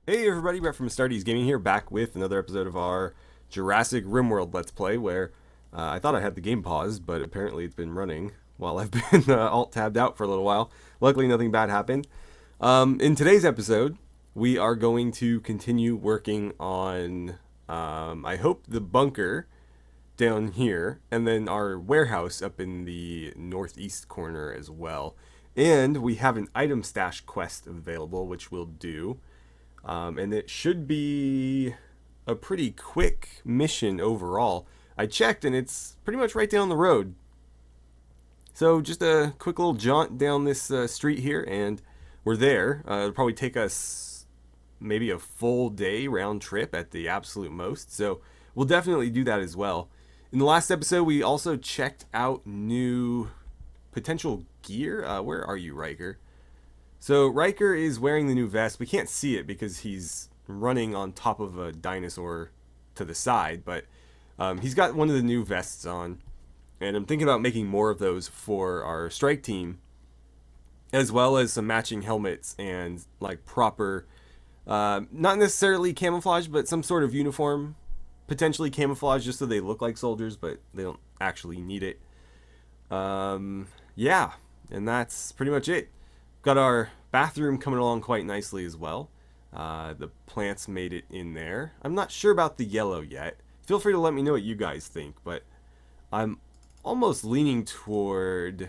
Hey everybody, Brett from AstartesGaming here, back with another episode of our Jurassic RimWorld Let's Play, where I thought I had the game paused, but apparently it's been running while I've been alt-tabbed out for a little while. Luckily nothing bad happened. In today's episode, we are going to continue working on, I hope, the bunker down here, and then our warehouse up in the northeast corner as well. And we have an item stash quest available, which we'll do. And it should be a pretty quick mission overall. I checked and it's pretty much right down the road. So just a quick little jaunt down this street here and we're there. It'll probably take us maybe a full day round trip at the absolute most. So we'll definitely do that as well. In the last episode, we also checked out new potential gear. Where are you, Riker? So Riker is wearing the new vest. We can't see it because he's running on top of a dinosaur to the side, but he's got one of the new vests on. And I'm thinking about making more of those for our strike team, as well as some matching helmets and like proper, not necessarily camouflage, but some sort of uniform, potentially camouflage just so they look like soldiers, but they don't actually need it. Yeah, and that's pretty much it. Got our bathroom coming along quite nicely as well. The plants made it in there. I'm not sure about the yellow yet. Feel free to let me know what you guys think, but I'm almost leaning toward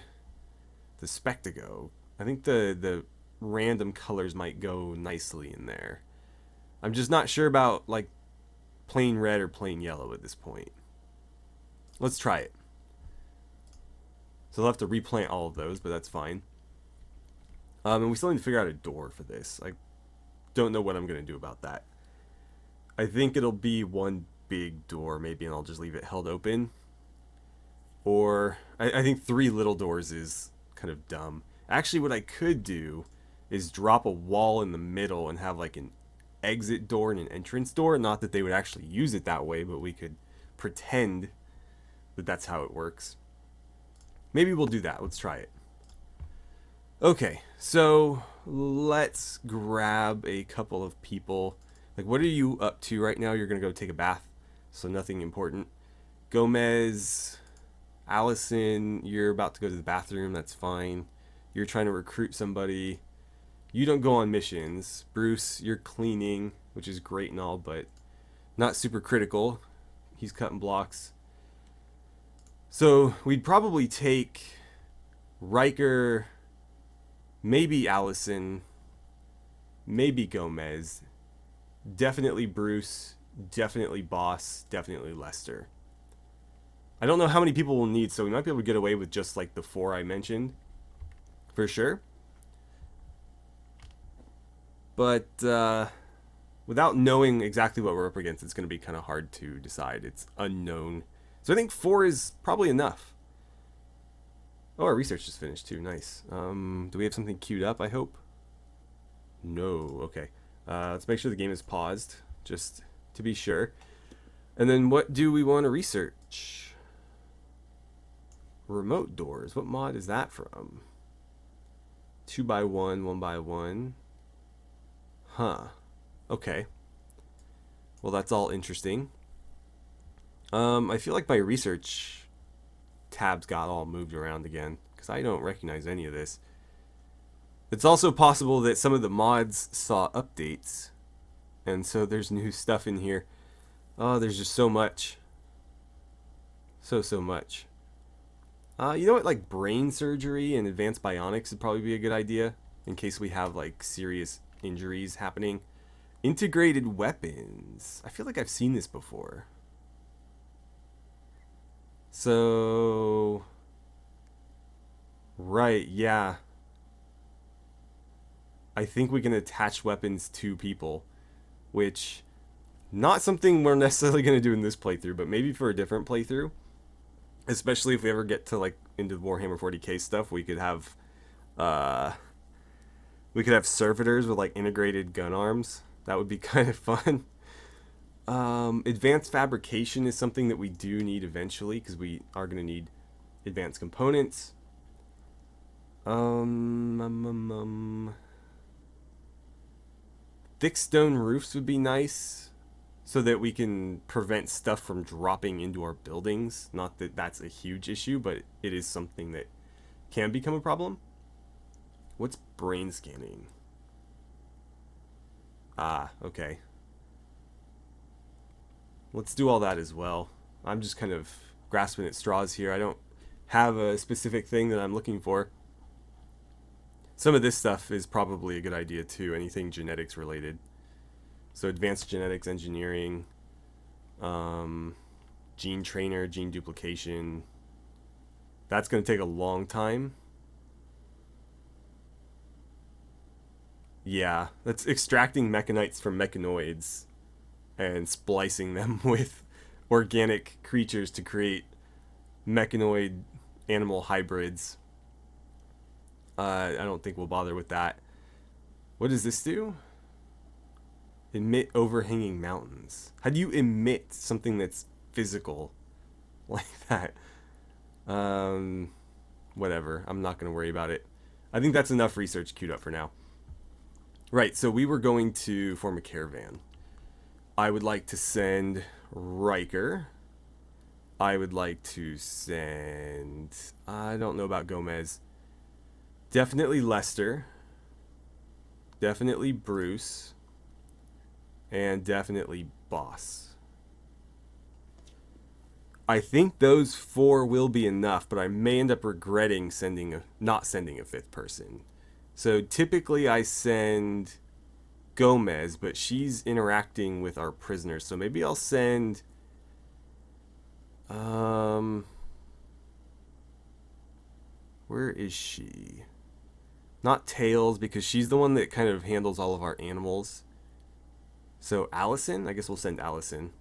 the Spectago. I think the random colors might go nicely in there. I'm just not sure about like plain red or plain yellow at this point. Let's try it. So I'll have to replant all of those, but that's fine. And we still need to figure out a door for this. I don't know what I'm going to do about that. I think it'll be one big door, maybe, and I'll just leave it held open. Or, I think 3 little doors is kind of dumb. Actually, what I could do is drop a wall in the middle and have like an exit door and an entrance door. Not that they would actually use it that way, but we could pretend that that's how it works. Maybe we'll do that. Let's try it. Okay, so let's grab a couple of people. Like, what are you up to right now? You're going to go take a bath, so nothing important. Gomez, Allison, you're about to go to the bathroom. That's fine. You're trying to recruit somebody. You don't go on missions. Bruce, you're cleaning, which is great and all, but not super critical. He's cutting blocks. So we'd probably take Riker, maybe Allison, maybe Gomez, definitely Bruce, definitely Boss, definitely Lester. I don't know how many people we'll need, so we might be able to get away with just like the 4 I mentioned, for sure. But without knowing exactly what we're up against, it's going to be kind of hard to decide. It's unknown. So I think 4 is probably enough. Oh, our research just finished too. Nice. Do we have something queued up, I hope? No. Okay. Let's make sure the game is paused, just to be sure. And then what do we want to research? Remote doors. What mod is that from? 2x1, 1x1. Huh. Okay. Well, that's all interesting. I feel like my research tabs got all moved around again because I don't recognize any of this. It's also possible that some of the mods saw updates and so there's new stuff in here. Oh, there's just so much. So much. You know what, like brain surgery and advanced bionics would probably be a good idea in case we have like serious injuries happening. Integrated weapons. I feel like I've seen this before. So, right, yeah. I think we can attach weapons to people, which, not something we're necessarily going to do in this playthrough, but maybe for a different playthrough. Especially if we ever get to, like, into the Warhammer 40k stuff, we could have servitors with, like, integrated gun arms. That would be kind of fun. Advanced fabrication is something that we do need eventually because we are going to need advanced components. Thick stone roofs would be nice so that we can prevent stuff from dropping into our buildings. Not that that's a huge issue, but it is something that can become a problem. What's brain scanning? Ah, okay. Let's do all that as well. I'm just kind of grasping at straws here. I don't have a specific thing that I'm looking for. Some of this stuff is probably a good idea too, anything genetics related. So advanced genetics engineering, gene trainer, gene duplication. That's going to take a long time. Yeah, that's extracting mechanites from mechanoids and splicing them with organic creatures to create mechanoid animal hybrids. I don't think we'll bother with that. What does this do? Emit overhanging mountains. How do you emit something that's physical like that? Whatever. I'm not going to worry about it. I think that's enough research queued up for now. Right, so we were going to form a caravan. I would like to send Riker. I would like to send... I don't know about Gomez. Definitely Lester. Definitely Bruce. And definitely Boss. I think those 4 will be enough, but I may end up regretting not sending a 5th person. So typically I send Gomez, but she's interacting with our prisoners. So maybe I'll send... where is she? Not Tails, because she's the one that kind of handles all of our animals. So Allison? I guess we'll send Allison.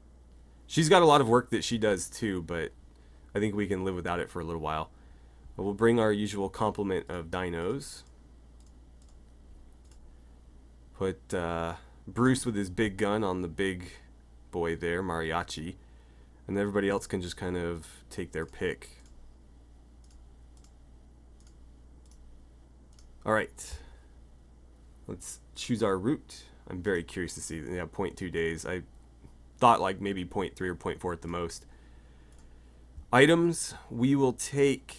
She's got a lot of work that she does too, but I think we can live without it for a little while. But we'll bring our usual complement of dinos. Put Bruce with his big gun on the big boy there, Mariachi. And everybody else can just kind of take their pick. Alright. Let's choose our route. I'm very curious to see. They have 0.2 days. I thought like maybe 0.3 or 0.4 at the most. Items, we will take...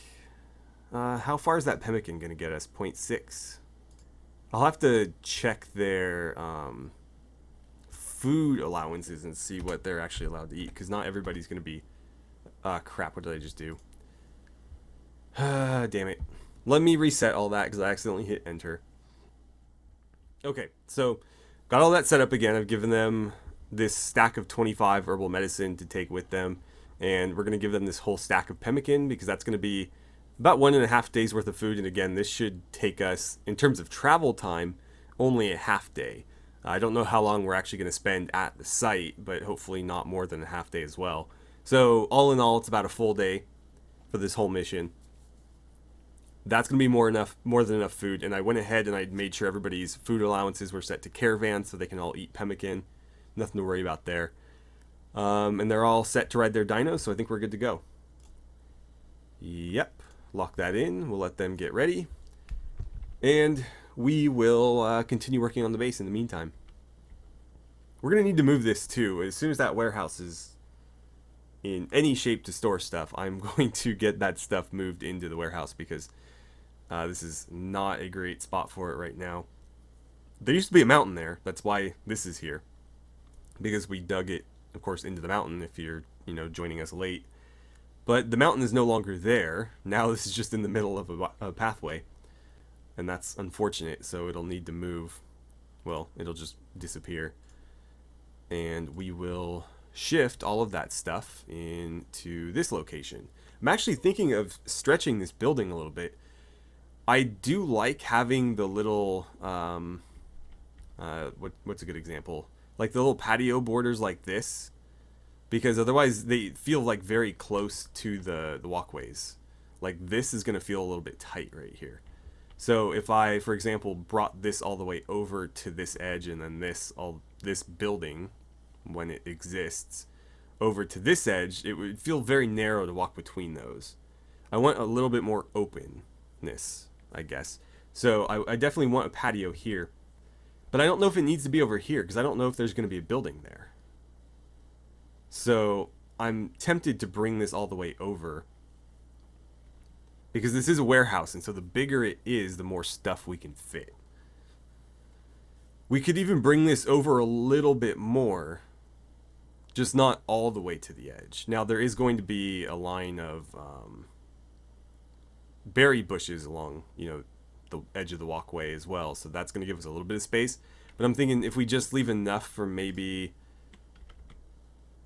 how far is that pemmican going to get us? 0.6. I'll have to check their food allowances and see what they're actually allowed to eat, because not everybody's going to be... crap, what did I just do? Damn it. Let me reset all that, because I accidentally hit enter. Okay, so got all that set up again. I've given them this stack of 25 herbal medicine to take with them, and we're going to give them this whole stack of pemmican, because that's going to be about 1.5 days worth of food. And again, this should take us, in terms of travel time, only a half day. I don't know how long we're actually going to spend at the site, but hopefully not more than a half day as well. So all in all, it's about a full day for this whole mission. That's going to be more than enough food. And I went ahead and I made sure everybody's food allowances were set to Caravan so they can all eat pemmican. Nothing to worry about there. And they're all set to ride their dinos, so I think we're good to go. Yep. Lock that in. We'll let them get ready. And we will continue working on the base in the meantime. We're going to need to move this too. As soon as that warehouse is in any shape to store stuff, I'm going to get that stuff moved into the warehouse, because this is not a great spot for it right now. There used to be a mountain there. That's why this is here, because we dug it, of course, into the mountain if you're, joining us late. But the mountain is no longer there. Now this is just in the middle of a pathway. And that's unfortunate, so it'll need to move. Well, it'll just disappear. And we will shift all of that stuff into this location. I'm actually thinking of stretching this building a little bit. I do like having the little, what's a good example? Like the little patio borders like this. Because otherwise they feel like very close to the walkways. Like this is going to feel a little bit tight right here. So if I, for example, brought this all the way over to this edge, and then this building, when it exists, over to this edge, it would feel very narrow to walk between those. I want a little bit more openness, I guess. So I definitely want a patio here. But I don't know if it needs to be over here, because I don't know if there's going to be a building there. So I'm tempted to bring this all the way over, because this is a warehouse, and so the bigger it is, the more stuff we can fit. We could even bring this over a little bit more, just not all the way to the edge. Now, there is going to be a line of berry bushes along, the edge of the walkway as well, so that's going to give us a little bit of space. But I'm thinking if we just leave enough for maybe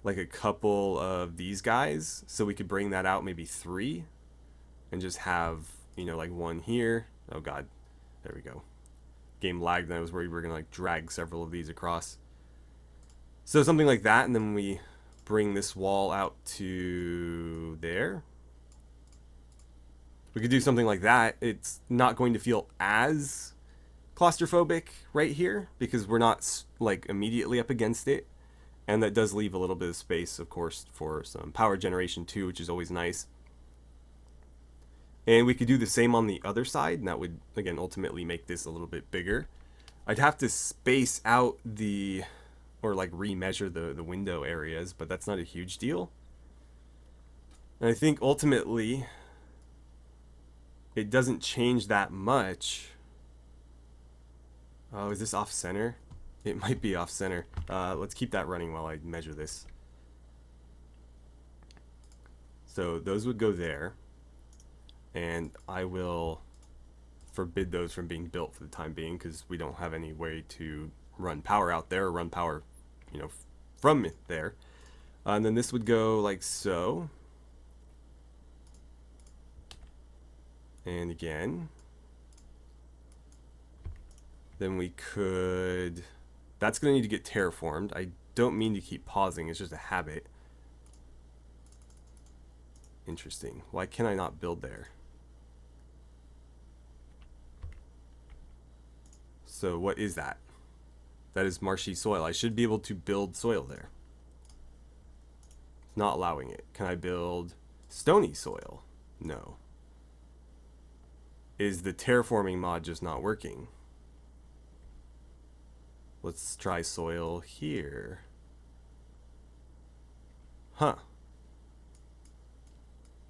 like a couple of these guys, so we could bring that out, maybe 3, and just have, like 1 here. Oh god, there we go. Game lagged, and I was worried we were gonna like drag several of these across. So something like that, and then we bring this wall out to there. We could do something like that. It's not going to feel as claustrophobic right here, because we're not like immediately up against it. And that does leave a little bit of space, of course, for some power generation too, which is always nice. And we could do the same on the other side, and that would, again, ultimately make this a little bit bigger. I'd have to space out or like remeasure the window areas, but that's not a huge deal. And I think ultimately it doesn't change that much. Oh, is this off center? It might be off center. Let's keep that running while I measure this. So those would go there, and I will forbid those from being built for the time being, because we don't have any way to run power out there, or run power, from it there. And then this would go like so. And again. Then we could... That's going to need to get terraformed. I don't mean to keep pausing, it's just a habit. Interesting. Why can I not build there? So what is that? That is marshy soil. I should be able to build soil there. It's not allowing it. Can I build stony soil? No. Is the terraforming mod just not working? Let's try soil here. Huh.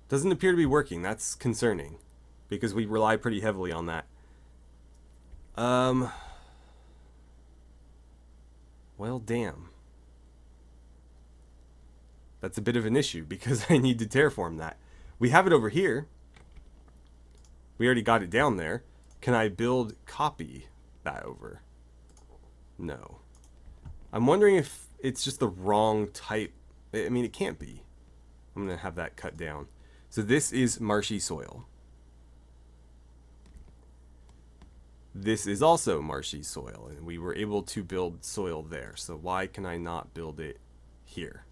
Doesn't appear to be working. That's concerning, because we rely pretty heavily on that. Well, damn. That's a bit of an issue, because I need to terraform that. We have it over here. We already got it down there. Can I copy that over? No. I'm wondering if it's just the wrong type. I mean, it can't be. I'm going to have that cut down. So this is marshy soil. This is also marshy soil, and we were able to build soil there. So why can I not build it here?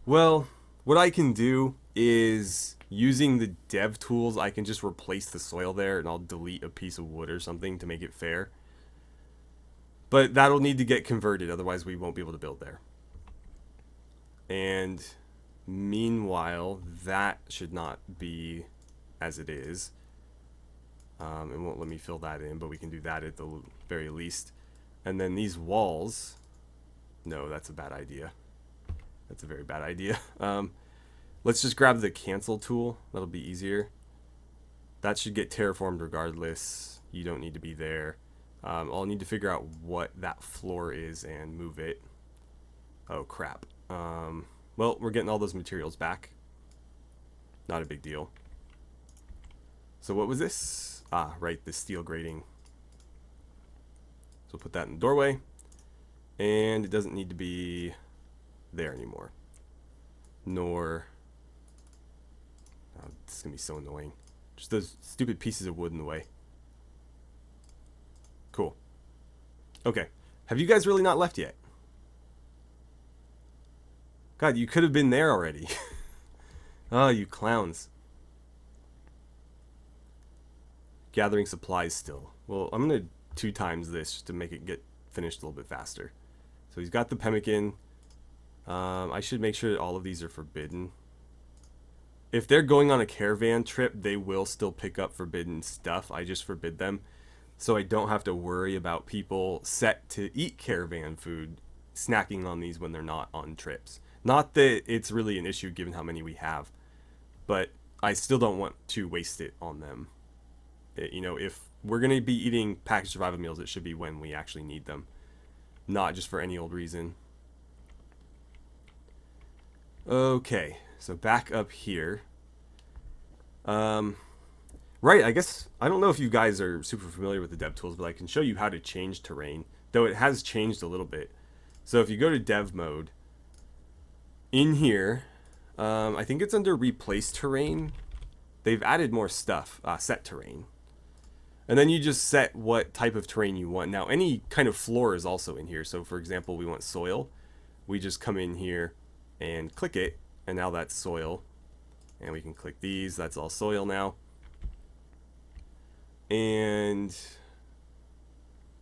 Well, what I can do is, using the dev tools, I can just replace the soil there, and I'll delete a piece of wood or something to make it fair. But that'll need to get converted, otherwise we won't be able to build there. And meanwhile, that should not be as it is. It won't let me fill that in, but we can do that at the very least. And then these walls, no, that's a bad idea. That's a very bad idea. Let's just grab the cancel tool. That'll be easier. That should get terraformed regardless. You don't need to be there. I'll need to figure out what that floor is and move it. Oh, crap. Well, we're getting all those materials back. Not a big deal. So what was this? Ah, right, the steel grating. So we'll put that in the doorway. And it doesn't need to be there anymore. Nor... Oh, this is going to be so annoying. Just those stupid pieces of wood in the way. Cool. Okay. Have you guys really not left yet? God, you could have been there already. Oh, you clowns. Gathering supplies still. Well, I'm going to 2 times this just to make it get finished a little bit faster. So he's got the pemmican. I should make sure that all of these are forbidden. If they're going on a caravan trip, they will still pick up forbidden stuff. I just forbid them. so I don't have to worry about people set to eat caravan food snacking on these when they're not on trips. Not that it's really an issue given how many we have, but I still don't want to waste it on them. You know, if we're going to be eating packaged survival meals, it should be when we actually need them, not just for any old reason. Okay, so back up here. Right, I guess, I don't know if you guys are super familiar with the dev tools, but I can show you how to change terrain, though it has changed a little bit. So if you go to dev mode, in here, I think it's under replace terrain. They've added more stuff, set terrain. And then you just set what type of terrain you want. Now, any kind of floor is also in here. So for example, we want soil. We just come in here and click it, and now that's soil. And we can click these, that's all soil now. And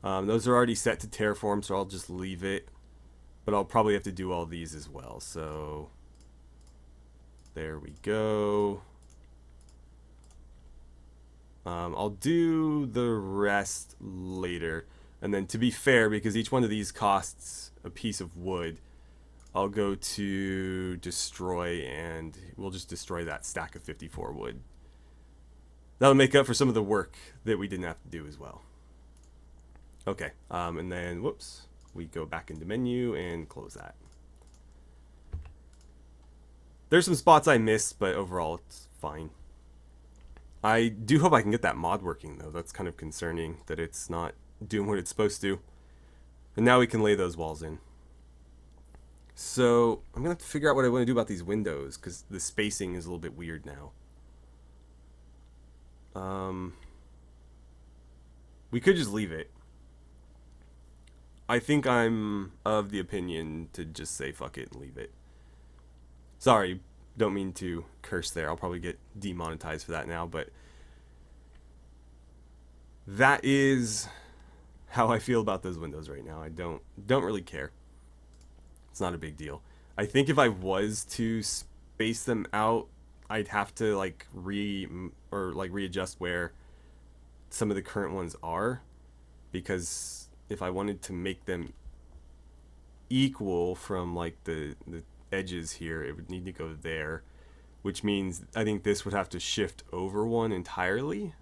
those are already set to terraform, so I'll just leave it. But I'll probably have to do all these as well. So there we go. I'll do the rest later. And then to be fair, because each one of these costs a piece of wood, I'll go to destroy, and we'll just destroy that stack of 54 wood. That'll make up for some of the work that we didn't have to do as well. Okay, and then, whoops, we go back into menu and close that. There's some spots I missed, but overall it's fine. I do hope I can get that mod working, though. That's kind of concerning that it's not doing what it's supposed to. And now we can lay those walls in. So I'm going to have to figure out what I want to do about these windows, because the spacing is a little bit weird now. We could just leave it. I think I'm of the opinion to just say fuck it and leave it. Sorry, don't mean to curse there. I'll probably get demonetized for that now, but that is how I feel about those windows right now. I don't really care. It's not a big deal. I think if I was to space them out, I'd have to like readjust where some of the current ones are, because if I wanted to make them equal from like the edges here, it would need to go there, which means I think this would have to shift over one entirely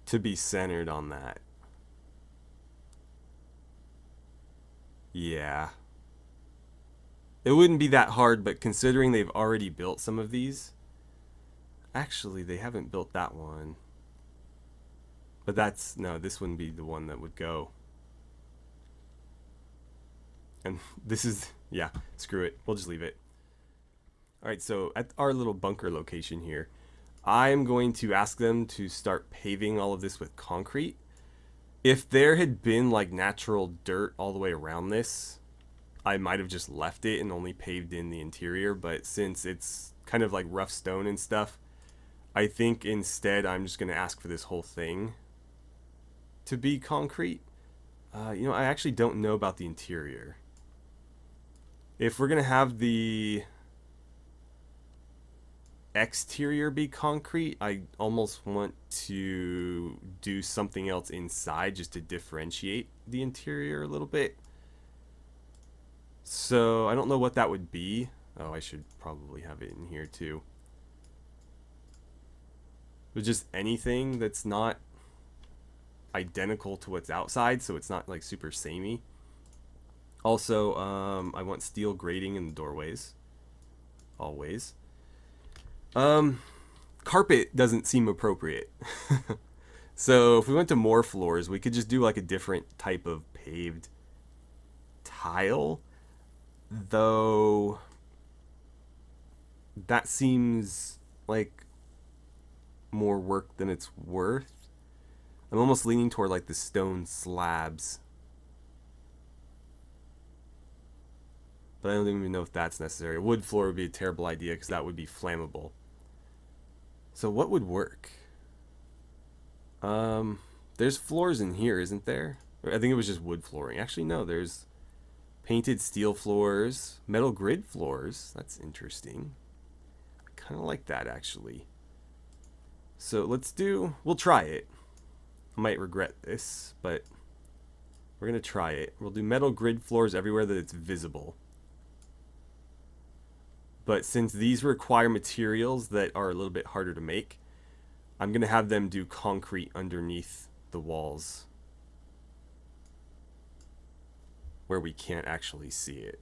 to be centered on that. Yeah. It wouldn't be that hard, but considering they've already built some of these, actually they haven't built that one. But that's, no, this wouldn't be the one that would go. And this is, yeah, screw it. We'll just leave it. Alright, so at our little bunker location here, I'm going to ask them to start paving all of this with concrete. If there had been like natural dirt all the way around this, I might have just left it and only paved in the interior. But since it's kind of like rough stone and stuff, I think instead I'm just going to ask for this whole thing to be concrete. You know, I actually don't know about the interior. If we're going to have the exterior be concrete, I almost want to do something else inside just to differentiate the interior a little bit. So I don't know what that would be. Oh, I should probably have it in here too. But just anything that's not identical to what's outside, so it's not like super samey. Also, I want steel grating in the doorways. Always. Carpet doesn't seem appropriate. So if we went to more floors, we could just do like a different type of paved tile. Though that seems like more work than it's worth. I'm almost leaning toward like the stone slabs. But I don't even know if that's necessary. A wood floor would be a terrible idea because that would be flammable. So what would work? There's floors in here, isn't there? I think it was just wood flooring. Actually, no, there's painted steel floors, metal grid floors. That's interesting. I kind of like that, actually. So we'll try it. I might regret this, but we're going to try it. We'll do metal grid floors everywhere that it's visible. But since these require materials that are a little bit harder to make, I'm going to have them do concrete underneath the walls where we can't actually see it.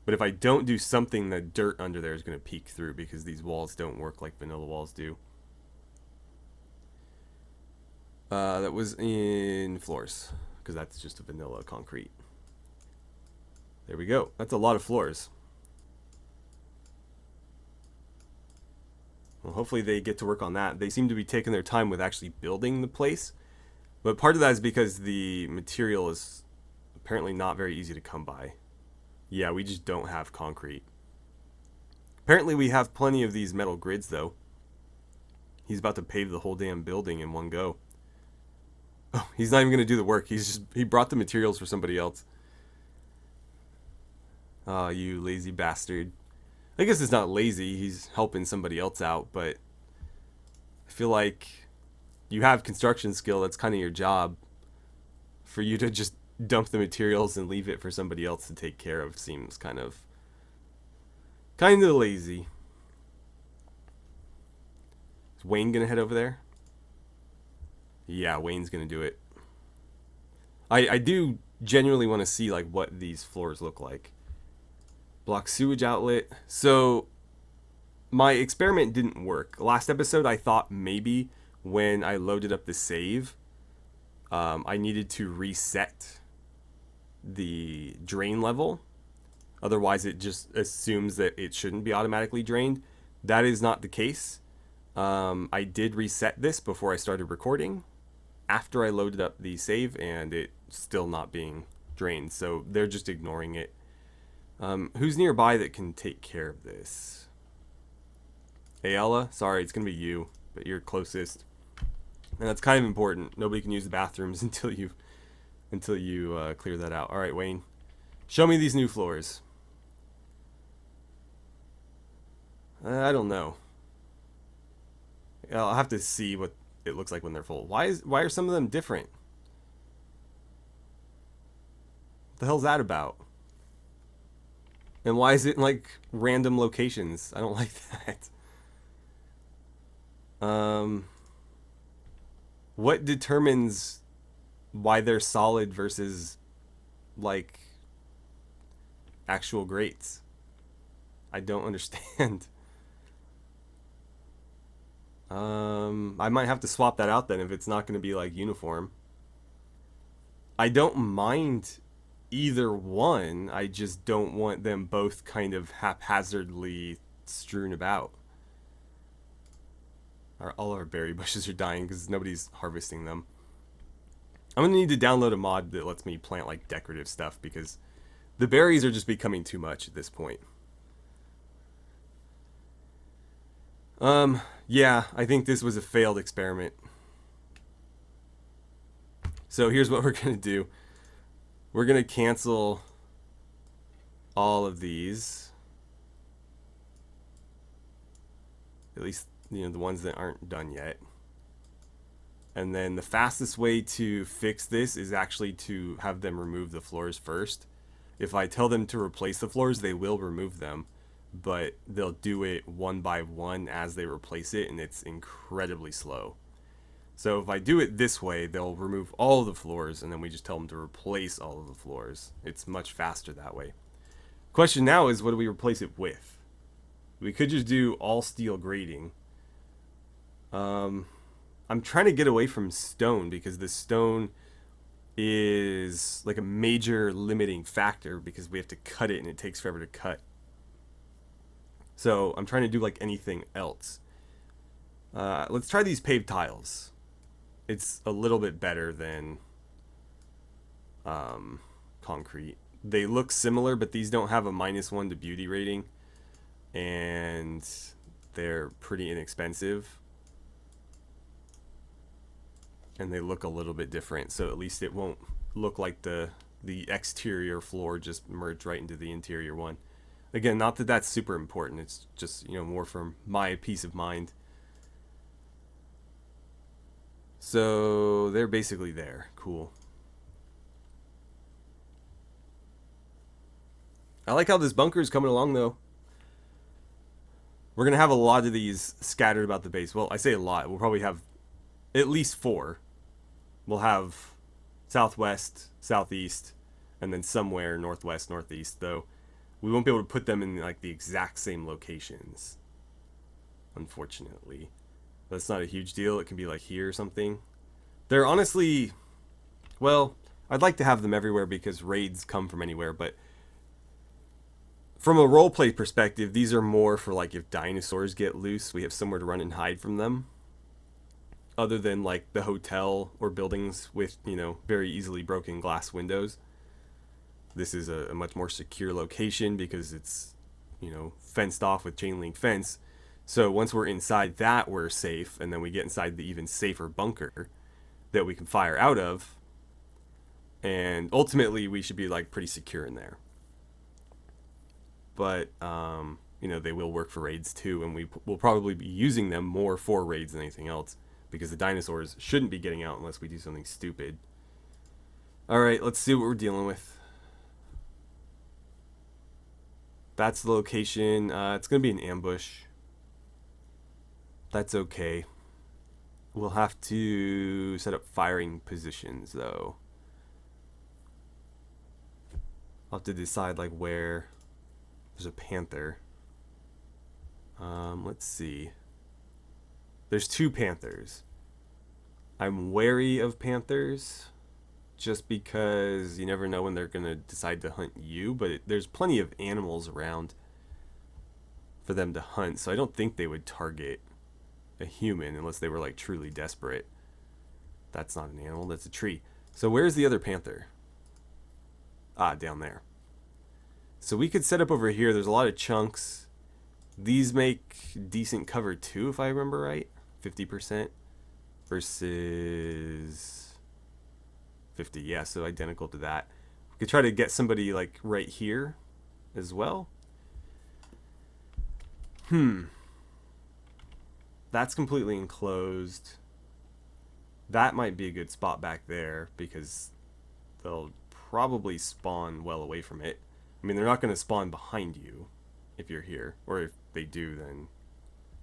But if I don't do something, the dirt under there is going to peek through because these walls don't work like vanilla walls do. That was in floors, because that's just a vanilla concrete. There we go. That's a lot of floors. Well, hopefully they get to work on that. They seem to be taking their time with actually building the place. But part of that is because the material is apparently not very easy to come by. Yeah, we just don't have concrete. Apparently we have plenty of these metal grids, though. He's about to pave the whole damn building in one go. Oh, he's not even going to do the work. He brought the materials for somebody else. Oh, you lazy bastard. I guess it's not lazy. He's helping somebody else out, but I feel like you have construction skill. That's kind of your job. For you to just dump the materials and leave it for somebody else to take care of seems kind of lazy. Is Wayne going to head over there? Yeah, Wayne's going to do it. I do genuinely want to see like what these floors look like. Block sewage outlet. So my experiment didn't work. Last episode I thought maybe when I loaded up the save, I needed to reset the drain level. Otherwise it just assumes that it shouldn't be automatically drained. That is not the case. I did reset this before I started recording, after I loaded up the save, and it's still not being drained. So they're just ignoring it. Who's nearby that can take care of this? Ayala? Sorry, it's going to be you, but you're closest. And that's kind of important. Nobody can use the bathrooms until you clear that out. All right, Wayne. Show me these new floors. I don't know. I'll have to see what it looks like when they're full. Why are some of them different? What the hell's that about? And why is it in like random locations? I don't like that. What determines why they're solid versus like actual grates? I don't understand. I might have to swap that out then if it's not going to be like uniform. I don't mind either one. I just don't want them both kind of haphazardly strewn about. All our berry bushes are dying because nobody's harvesting them. I'm going to need to download a mod that lets me plant like decorative stuff because the berries are just becoming too much at this point. Yeah, I think this was a failed experiment. So here's what we're going to do. We're going to cancel all of these. At least, you know, the ones that aren't done yet. And then the fastest way to fix this is actually to have them remove the floors first. If I tell them to replace the floors, they will remove them. But they'll do it one by one as they replace it, and it's incredibly slow. So if I do it this way, they'll remove all of the floors, and then we just tell them to replace all of the floors. It's much faster that way. Question now is, what do we replace it with? We could just do all steel grating. I'm trying to get away from stone because the stone is like a major limiting factor because we have to cut it and it takes forever to cut. So I'm trying to do like anything else. Let's try these paved tiles. It's a little bit better than concrete. They look similar, but these don't have a -1 to beauty rating. And they're pretty inexpensive. And they look a little bit different, so at least it won't look like the exterior floor just merged right into the interior one. Again, not that that's super important. It's just, you know, more for my peace of mind. So they're basically there. Cool. I like how this bunker is coming along, though. We're going to have a lot of these scattered about the base. Well, I say a lot. We'll probably have at least 4. We'll have southwest, southeast, and then somewhere northwest, northeast, though we won't be able to put them in like the exact same locations, unfortunately. That's not a huge deal. It can be like here or something. They're honestly, well, I'd like to have them everywhere because raids come from anywhere, but from a roleplay perspective, these are more for like if dinosaurs get loose, we have somewhere to run and hide from them. Other than like the hotel or buildings with, you know, very easily broken glass windows. This is a much more secure location because it's, you know, fenced off with chain link fence. So once we're inside that, we're safe, and then we get inside the even safer bunker that we can fire out of, and ultimately we should be like pretty secure in there. But you know, they will work for raids too, and we will probably be using them more for raids than anything else because the dinosaurs shouldn't be getting out unless we do something stupid. All right, let's see what we're dealing with. That's the location. It's gonna be an ambush. That's okay. We'll have to set up firing positions, though. I'll have to decide, like, where there's a panther. Let's see. There's 2 panthers. I'm wary of panthers just because you never know when they're going to decide to hunt you, but there's plenty of animals around for them to hunt, so I don't think they would target a human unless they were like truly desperate. That's not an animal, that's a tree. So where's the other panther? Ah, down there. So we could set up over here. There's a lot of chunks. These make decent cover too, if I remember right. 50% versus 50. Yeah, so identical to that. We could try to get somebody like right here as well. That's completely enclosed. That might be a good spot back there because they'll probably spawn well away from it. I mean, they're not going to spawn behind you if you're here. Or if they do, then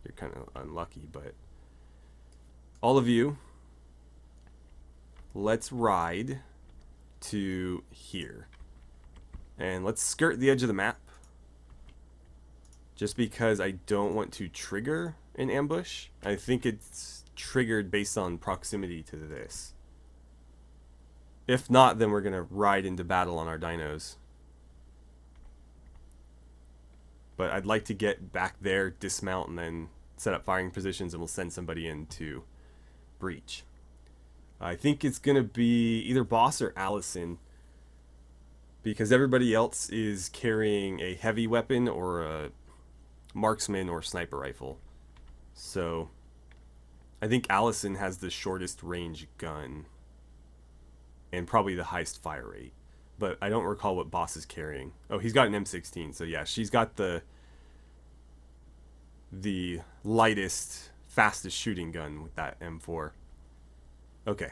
you're kind of unlucky. But all of you, let's ride to here. And let's skirt the edge of the map. Just because I don't want to trigger an ambush. I think it's triggered based on proximity to this. If not, then we're going to ride into battle on our dinos. But I'd like to get back there, dismount, and then set up firing positions, and we'll send somebody in to breach. I think it's going to be either Boss or Allison, because everybody else is carrying a heavy weapon or a marksman or sniper rifle. So I think Allison has the shortest range gun and probably the highest fire rate. But I don't recall what Boss is carrying. Oh, he's got an M16. So yeah, she's got the lightest, fastest shooting gun with that M4. Okay.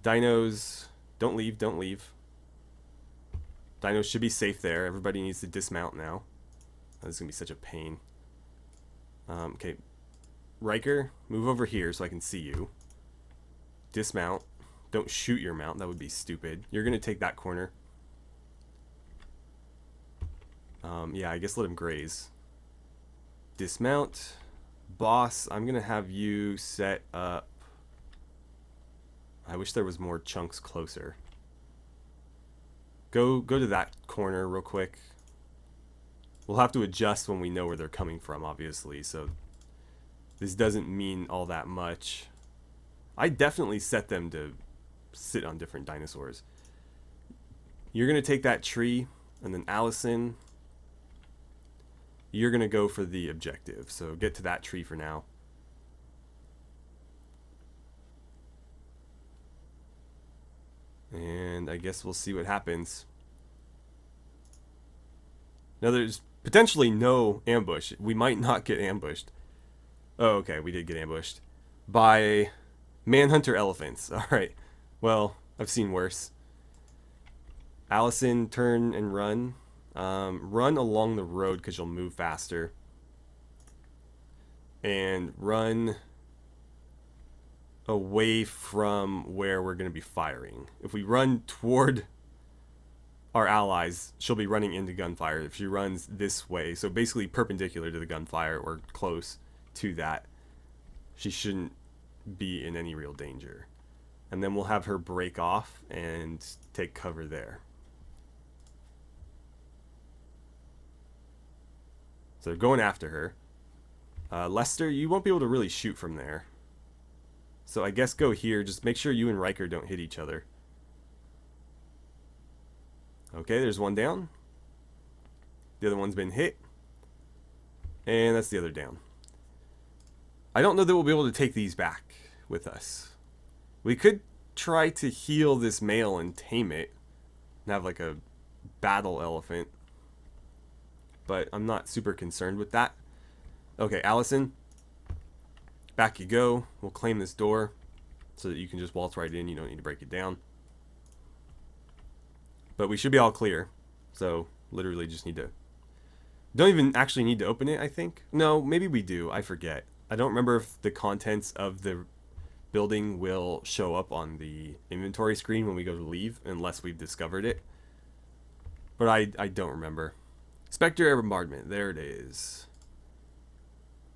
Dinos, don't leave, don't leave. Dinos should be safe there. Everybody needs to dismount now. This is going to be such a pain. Okay. Riker, move over here so I can see you. Dismount. Don't shoot your mount. That would be stupid. You're going to take that corner. Yeah, I guess let him graze. Dismount. Boss, I'm going to have you set up. I wish there was more chunks closer. Go to that corner real quick. We'll have to adjust when we know where they're coming from, obviously, so this doesn't mean all that much. I definitely set them to sit on different dinosaurs. You're going to take that tree, and then Allison, you're going to go for the objective. So get to that tree for now. And I guess we'll see what happens. Now there's potentially no ambush. We might not get ambushed. Oh, okay, we did get ambushed by Manhunter elephants. Alright. Well, I've seen worse. Allison, turn and run. Run along the road because you'll move faster. And run away from where we're going to be firing. If we run toward our allies, she'll be running into gunfire. If she runs this way, so basically perpendicular to the gunfire or close to that, she shouldn't be in any real danger. And then we'll have her break off and take cover there. So they're going after her. Lester, you won't be able to really shoot from there. So I guess go here. Just make sure you and Riker don't hit each other. Okay, there's one down. The other one's been hit. And that's the other down. I don't know that we'll be able to take these back with us. We could try to heal this male and tame it. And have like a battle elephant. But I'm not super concerned with that. Okay, Allison. Back you go. We'll claim this door. So that you can just waltz right in. You don't need to break it down. But we should be all clear. So, literally just need to... Don't even actually need to open it, I think. No, maybe we do. I forget. I don't remember if the contents of the building will show up on the inventory screen when we go to leave, unless we've discovered it. But I don't remember. Spectre Air Bombardment. There it is.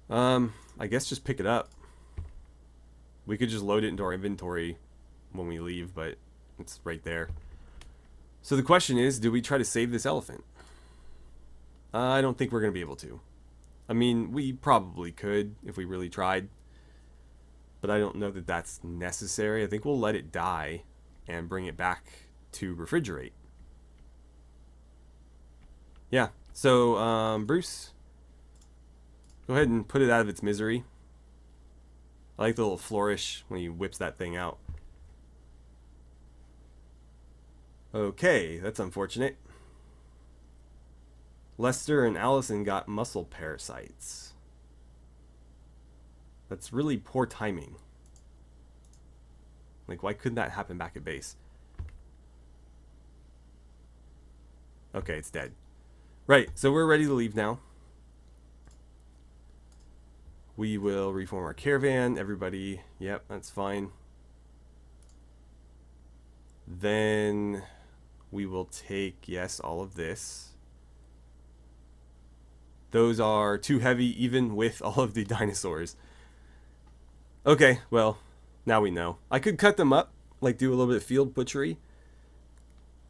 I guess just pick it up. We could just load it into our inventory when we leave, but it's right there. So the question is, do we try to save this elephant? I don't think we're going to be able to. I mean, we probably could if we really tried. But I don't know that that's necessary. I think we'll let it die and bring it back to refrigerate. Yeah, so Bruce, go ahead and put it out of its misery. I like the little flourish when he whips that thing out. Okay, that's unfortunate. Lester and Allison got muscle parasites. That's really poor timing. Like, why couldn't that happen back at base? Okay, it's dead. Right, so we're ready to leave now. We will reform our caravan. Everybody, yep, that's fine. Then we will take, yes, all of this. Those are too heavy even with all of the dinosaurs. Okay, well, now we know. I could cut them up, like do a little bit of field butchery.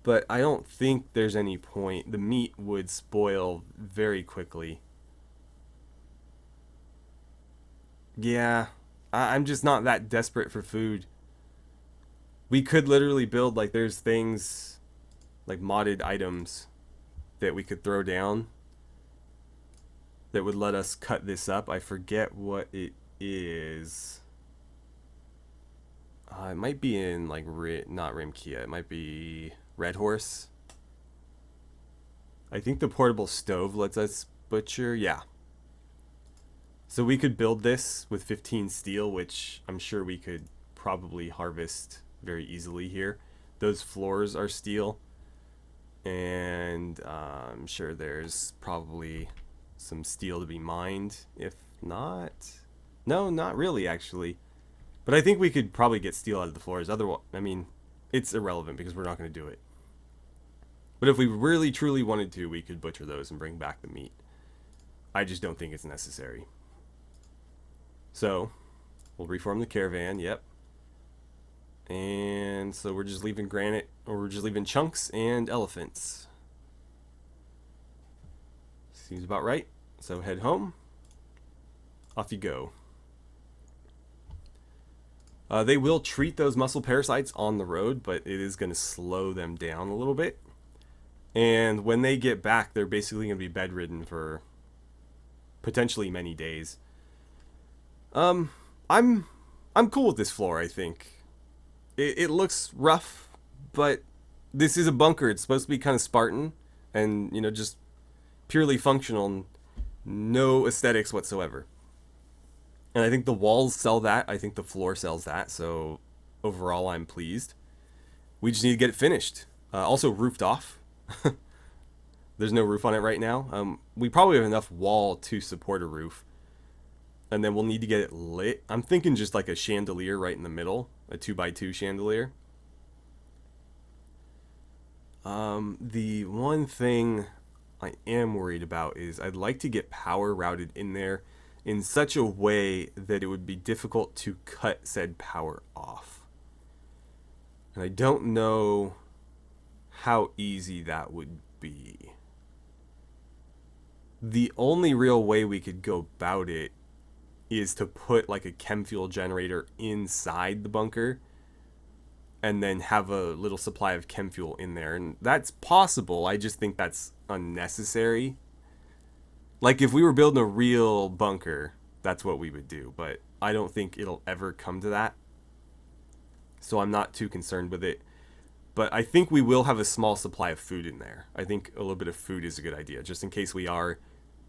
But I don't think there's any point. The meat would spoil very quickly. Yeah, I'm just not that desperate for food. We could literally build, like, there's things, like modded items that we could throw down that would let us cut this up. I forget what it is. It might be in, like, not Rimkia. It might be Red Horse. I think the portable stove lets us butcher. Yeah. So we could build this with 15 steel, which I'm sure we could probably harvest very easily here. Those floors are steel. And I'm sure there's probably some steel to be mined. If not... No, not really, actually. But I think we could probably get steel out of the floors. Otherwise, I mean, it's irrelevant because we're not going to do it. But if we really, truly wanted to, we could butcher those and bring back the meat. I just don't think it's necessary. So, we'll reform the caravan, yep. And so we're just leaving granite, or we're just leaving chunks and elephants. Seems about right. So head home. Off you go. They will treat those muscle parasites on the road, but it is going to slow them down a little bit. And when they get back, they're basically going to be bedridden for potentially many days. I'm cool with this floor, I think. It looks rough, but this is a bunker. It's supposed to be kind of Spartan and, you know, just purely functional and no aesthetics whatsoever. And I think the walls sell that. I think the floor sells that. So overall, I'm pleased. We just need to get it finished. Also roofed off. There's no roof on it right now. We probably have enough wall to support a roof. And then we'll need to get it lit. I'm thinking just like a chandelier right in the middle. A 2x2 chandelier. The one thing I am worried about is I'd like to get power routed in there in such a way that it would be difficult to cut said power off. And I don't know how easy that would be. The only real way we could go about it is to put like a chem fuel generator inside the bunker and then have a little supply of chem fuel in there. And that's possible. I just think that's unnecessary. Like if we were building a real bunker, that's what we would do. But I don't think it'll ever come to that. So I'm not too concerned with it. But I think we will have a small supply of food in there. I think a little bit of food is a good idea, just in case we are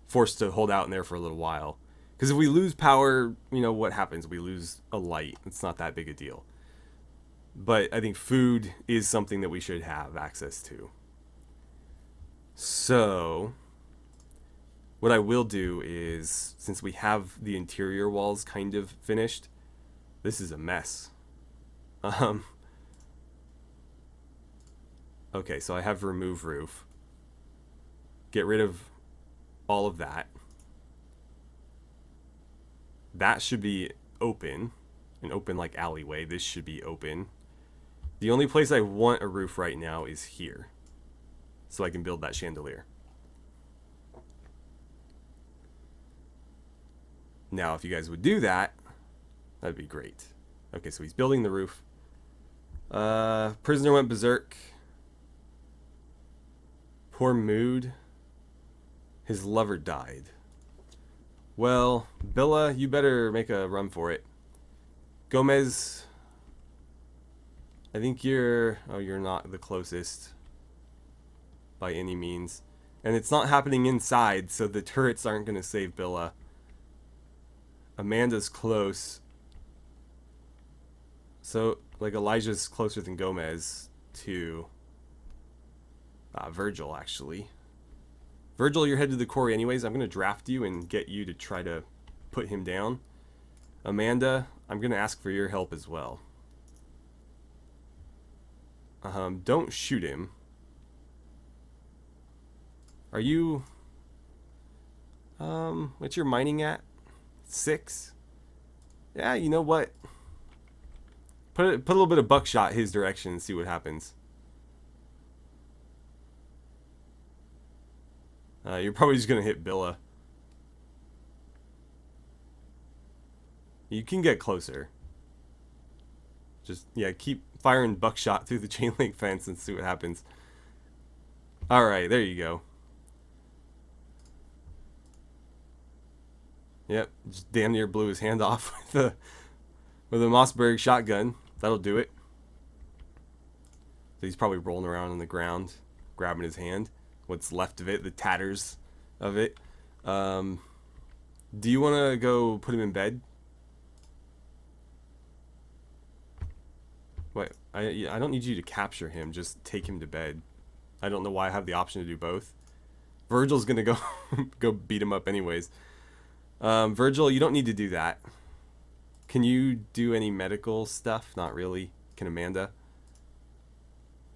forced to hold out in there for a little while. Because if we lose power, you know, what happens? We lose a light. It's not that big a deal. But I think food is something that we should have access to. So what I will do is, since we have the interior walls kind of finished, this is a mess. Okay, so I have remove roof. Get rid of all of that. That should be open. An open like alleyway. This should be open. The only place I want a roof right now is here. So I can build that chandelier. Now, if you guys would do that, that'd be great. Okay, so he's building the roof. Prisoner went berserk. Poor mood. His lover died. Well, Billa, you better make a run for it. Gomez, I think you're... Oh, you're not the closest by any means. And it's not happening inside, so the turrets aren't going to save Billa. Amanda's close. So, like, Elijah's closer than Gomez to Virgil, actually. Virgil, you're headed to the quarry anyways. I'm going to draft you and get you to try to put him down. Amanda, I'm going to ask for your help as well. Don't shoot him. Are you... what's your mining at? 6? Yeah, you know what? Put a little bit of buckshot his direction and see what happens. You're probably just going to hit Billa. You can get closer. Just, yeah, keep firing buckshot through the chain link fence and see what happens. Alright, there you go. Yep, just damn near blew his hand off with a Mossberg shotgun. That'll do it. So he's probably rolling around on the ground, grabbing his hand. What's left of it, the tatters of it. Do you want to go put him in bed? Wait, I don't need you to capture him. Just take him to bed. I don't know why I have the option to do both. Virgil's gonna go go beat him up anyways. Virgil, you don't need to do that. Can you do any medical stuff? Not really. Can Amanda?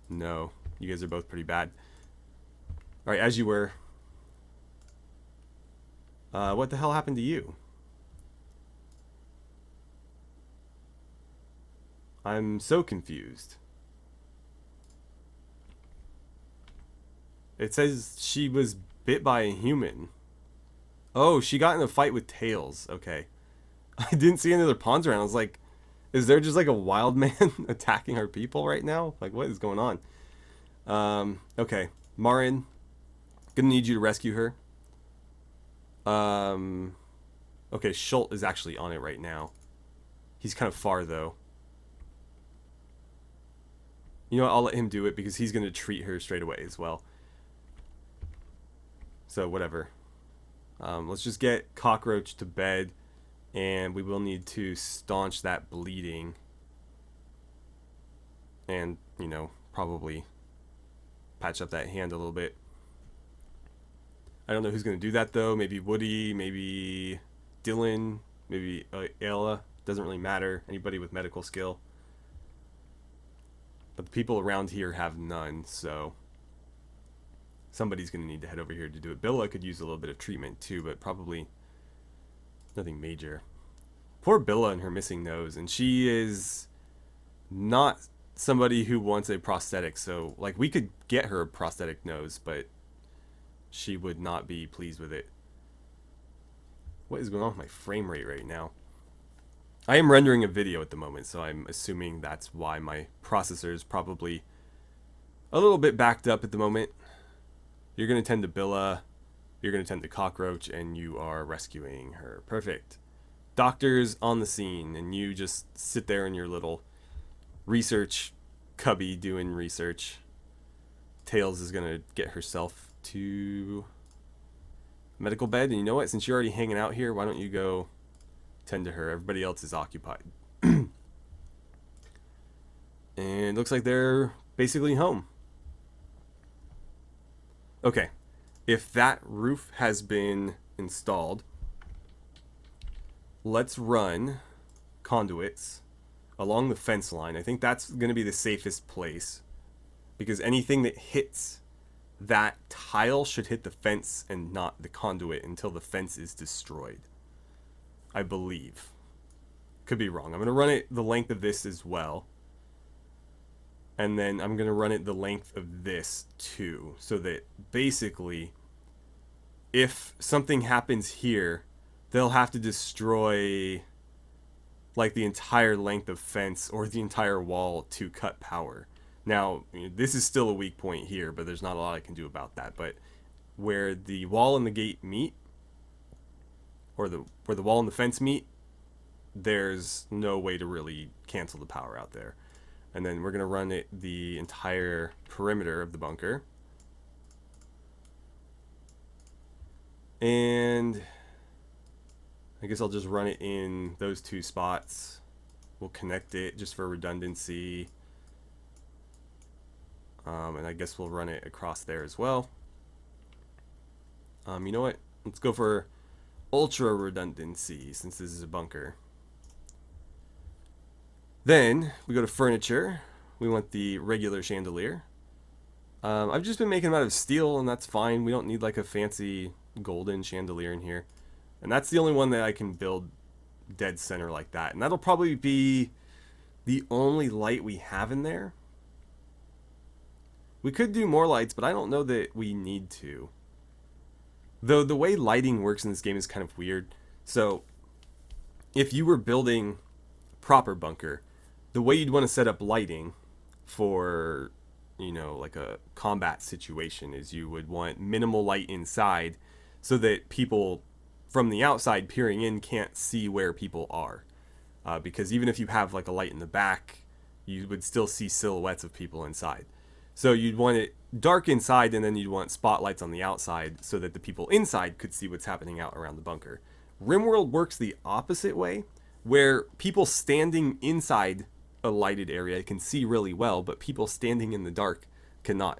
No. You guys are both pretty bad. Alright, as you were. What the hell happened to you? I'm so confused. It says she was bit by a human. Oh, she got in a fight with Tails. Okay. I didn't see any other pawns around. I was like, is there just like a wild man attacking our people right now? Like, what is going on? Okay. Marin, gonna need you to rescue her. Okay, Schult is actually on it right now. He's kind of far, though. You know what? I'll let him do it because he's going to treat her straight away as well. So, whatever. Let's just get Cockroach to bed And we will need to staunch that bleeding. And, you know, probably patch up that hand a little bit. I don't know who's going to do that, though. Maybe Woody, maybe Dylan, maybe Ayla. Doesn't really matter. Anybody with medical skill. But the people around here have none, so somebody's going to need to head over here to do it. Billa could use a little bit of treatment, too, but probably nothing major. Poor Billa and her missing nose. And she is not somebody who wants a prosthetic, so like we could get her a prosthetic nose, but she would not be pleased with it. What is going on with my frame rate right now? I am rendering a video at the moment, so I'm assuming that's why my processor is probably a little bit backed up at the moment. You're going to tend to Billa, you're going to tend to Cockroach, and you are rescuing her. Perfect. Doctor's on the scene, and you just sit there in your little research cubby doing research. Tails is gonna get herself to medical bed, and you know what, since you're already hanging out here, why don't you go tend to her? Everybody else is occupied. And looks like they're basically home. Okay, if that roof has been installed, let's run conduits along the fence line. I think that's going to be the safest place, because anything that hits that tile should hit the fence and not the conduit until the fence is destroyed, I believe. Could be wrong. I'm going to run it the length of this as well, and then I'm going to run it the length of this too, so that basically if something happens here, they'll have to destroy like the entire length of fence or the entire wall to cut power. Now, this is still a weak point here, but there's not a lot I can do about that. But where the wall and the gate meet, or where the wall and the fence meet, there's no way to really cancel the power out there. And then we're going to run it the entire perimeter of the bunker. And I guess I'll just run it in those two spots. We'll connect it just for redundancy. And I guess we'll run it across there as well. You know what? Let's go for ultra redundancy, since this is a bunker. Then we go to furniture. We want the regular chandelier. I've just been making them out of steel, and that's fine. We don't need like a fancy golden chandelier in here. And that's the only one that I can build dead center like that. And that'll probably be the only light we have in there. We could do more lights, but I don't know that we need to. Though the way lighting works in this game is kind of weird. So if you were building proper bunker, the way you'd want to set up lighting for, you know, like a combat situation is you would want minimal light inside so that people from the outside peering in can't see where people are. Because even if you have like a light in the back, you would still see silhouettes of people inside. So you'd want it dark inside, and then you'd want spotlights on the outside so that the people inside could see what's happening out around the bunker. RimWorld works the opposite way, where people standing inside a lighted area can see really well, but people standing in the dark cannot.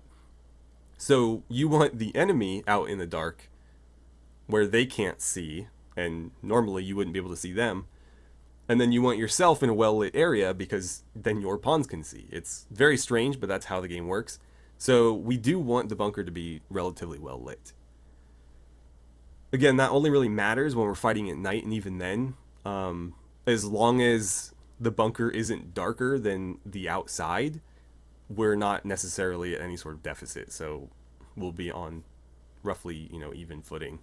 So you want the enemy out in the dark where they can't see, and normally you wouldn't be able to see them. And then you want yourself in a well-lit area, because then your pawns can see. It's very strange, but that's how the game works. So we do want the bunker to be relatively well-lit. Again, that only really matters when we're fighting at night, and even then, as long as the bunker isn't darker than the outside, we're not necessarily at any sort of deficit. So we'll be on roughly, you know, even footing.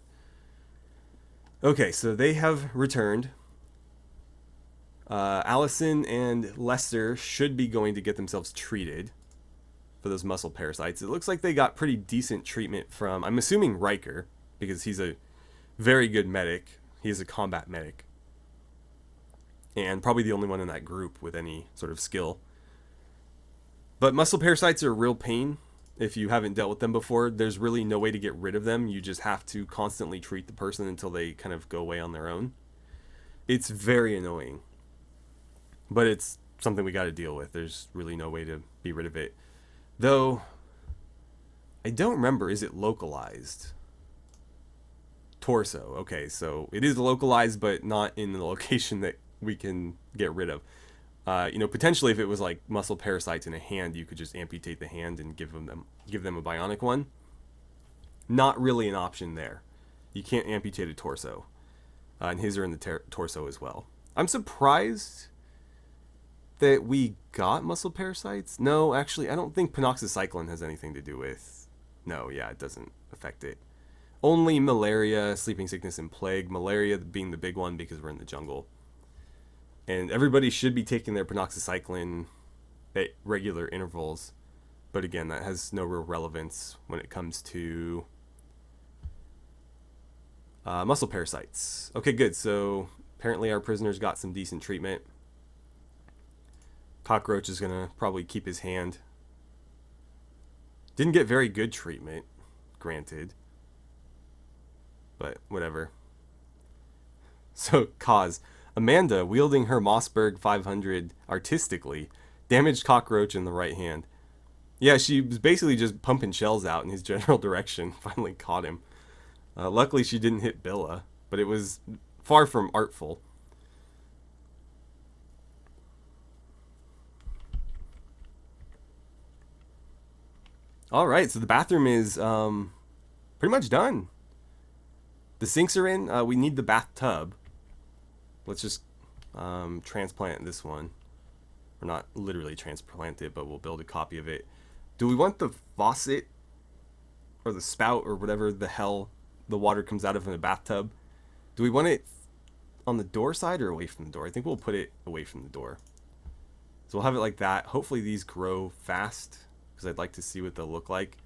Okay, so they have returned. Allison and Lester should be going to get themselves treated for those muscle parasites. It looks like they got pretty decent treatment from, I'm assuming, Riker, because he's a very good medic. He's a combat medic. And probably the only one in that group with any sort of skill. But muscle parasites are a real pain. If you haven't dealt with them before, there's really no way to get rid of them. You just have to constantly treat the person until they kind of go away on their own. It's very annoying. But it's something we got to deal with. There's really no way to be rid of it. Though, I don't remember, is it localized? Torso. Okay, so it is localized, but not in the location that we can get rid of. Potentially if it was like muscle parasites in a hand, you could just amputate the hand and give them a bionic one. Not really an option there. You can't amputate a torso. And his are in the torso as well. I'm surprised that we got muscle parasites. No, actually, I don't think penoxycycline has anything to do with... No, yeah, it doesn't affect it. Only malaria, sleeping sickness, and plague. Malaria being the big one because we're in the jungle. And everybody should be taking their penoxycycline at regular intervals. But again, that has no real relevance when it comes to muscle parasites. Okay, good. So apparently our prisoners got some decent treatment. Cockroach is going to probably keep his hand. Didn't get very good treatment, granted. But whatever. So, cause. Amanda, wielding her Mossberg 500 artistically, damaged Cockroach in the right hand. Yeah, she was basically just pumping shells out in his general direction. Finally caught him. Luckily, she didn't hit Billa, but it was far from artful. Alright, so the bathroom is pretty much done. The sinks are in. We need the bathtub. Let's just transplant this one. Or not literally transplant it, but we'll build a copy of it. Do we want the faucet or the spout or whatever the hell the water comes out of in a bathtub? Do we want it on the door side or away from the door? I think we'll put it away from the door. So we'll have it like that. Hopefully these grow fast because I'd like to see what they'll look like.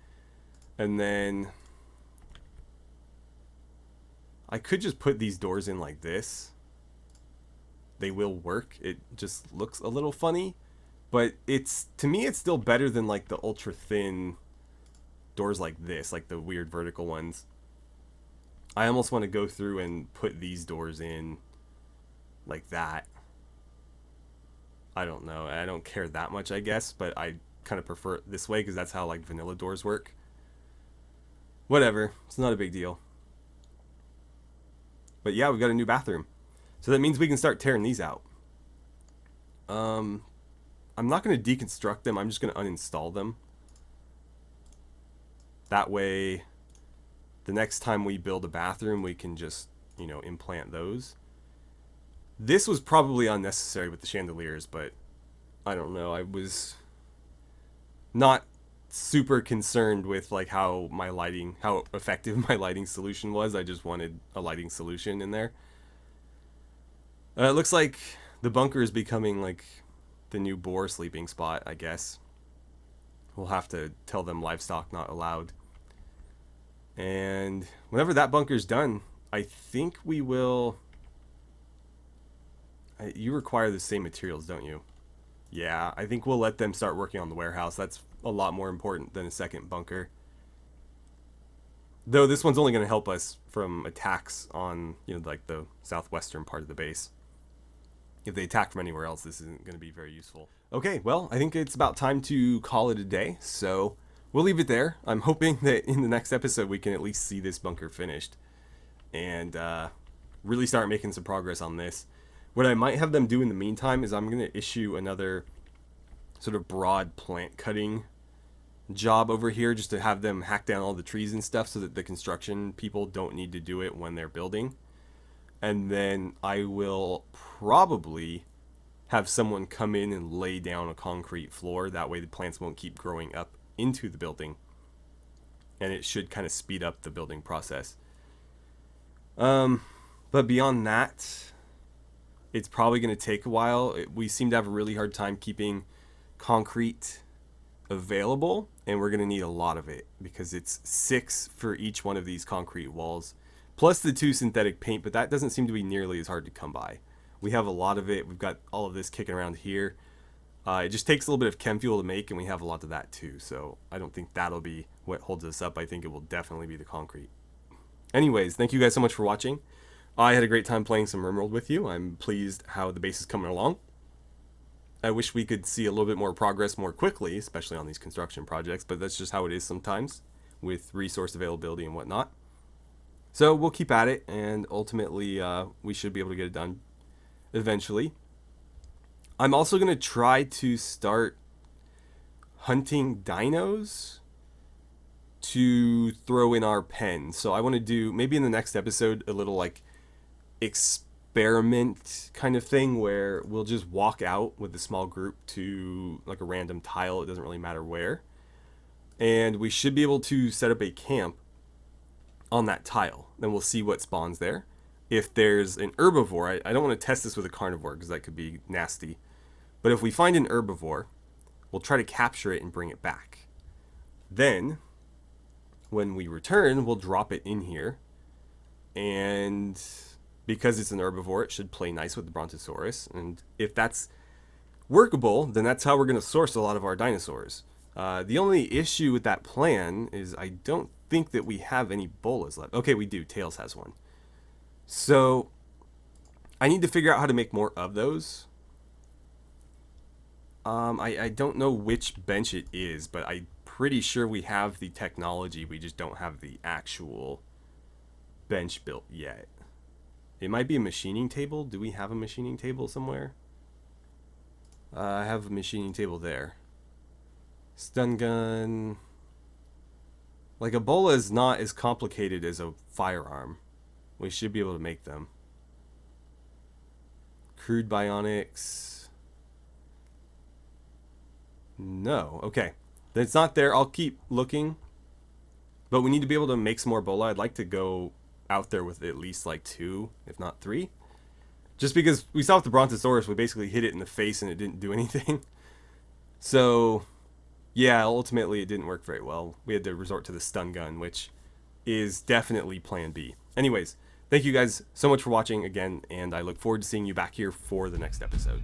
And then I could just put these doors in like this. They will work. It just looks a little funny, but to me it's still better than like the ultra thin doors like this, like the weird vertical ones. I almost want to go through and put these doors in like that. I don't know. I don't care that much, I guess, but I kind of prefer it this way because that's how like vanilla doors work. Whatever. It's not a big deal. But yeah, we've got a new bathroom. So that means we can start tearing these out. I'm not going to deconstruct them. I'm just going to uninstall them. That way, the next time we build a bathroom, we can just, implant those. This was probably unnecessary with the chandeliers, but I don't know. I was not super concerned with like how effective my lighting solution was. I just wanted a lighting solution in there. It looks like the bunker is becoming like the new boar sleeping spot, I guess. We'll have to tell them livestock not allowed. And whenever that bunker's done, I think we will... You require the same materials, don't you? Yeah, I think we'll let them start working on the warehouse. That's a lot more important than a second bunker. Though this one's only going to help us from attacks on, like the southwestern part of the base. If they attack from anywhere else, this isn't going to be very useful. Okay, well, I think it's about time to call it a day, so we'll leave it there. I'm hoping that in the next episode we can at least see this bunker finished and really start making some progress on this. What I might have them do in the meantime is I'm going to issue another sort of broad plant cutting job over here just to have them hack down all the trees and stuff so that the construction people don't need to do it when they're building. And then I will probably have someone come in and lay down a concrete floor. That way the plants won't keep growing up into the building. And it should kind of speed up the building process. But beyond that, it's probably going to take a while. We seem to have a really hard time keeping concrete available. And we're going to need a lot of it because it's 6 for each one of these concrete walls. Plus the 2 synthetic paint, but that doesn't seem to be nearly as hard to come by. We have a lot of it. We've got all of this kicking around here. It just takes a little bit of chem fuel to make, and we have a lot of that too. So I don't think that'll be what holds us up. I think it will definitely be the concrete. Anyways, thank you guys so much for watching. I had a great time playing some RimWorld with you. I'm pleased how the base is coming along. I wish we could see a little bit more progress more quickly, especially on these construction projects, but that's just how it is sometimes with resource availability and whatnot. So we'll keep at it, and ultimately we should be able to get it done eventually. I'm also going to try to start hunting dinos to throw in our pen. So I want to do, maybe in the next episode, a little like experiment kind of thing where we'll just walk out with a small group to like a random tile. It doesn't really matter where. And we should be able to set up a camp on that tile. Then we'll see what spawns there. If there's an herbivore, I don't want to test this with a carnivore because that could be nasty. But if we find an herbivore, we'll try to capture it and bring it back. Then, when we return, we'll drop it in here. And because it's an herbivore, it should play nice with the Brontosaurus. And if that's workable, then that's how we're going to source a lot of our dinosaurs. The only issue with that plan is I don't think that we have any bolas left. Okay, we do. Tails has one. So, I need to figure out how to make more of those. I don't know which bench it is, but I'm pretty sure we have the technology. We just don't have the actual bench built yet. It might be a machining table. Do we have a machining table somewhere? I have a machining table there. Stun gun. Like, a bola is not as complicated as a firearm. We should be able to make them. Crude bionics. No. Okay. It's not there. I'll keep looking. But we need to be able to make some more bola. I'd like to go out there with at least like 2, if not 3. Just because we saw with the Brontosaurus, we basically hit it in the face and it didn't do anything. So, yeah, ultimately it didn't work very well. We had to resort to the stun gun, which is definitely plan B. Anyways, thank you guys so much for watching again, and I look forward to seeing you back here for the next episode.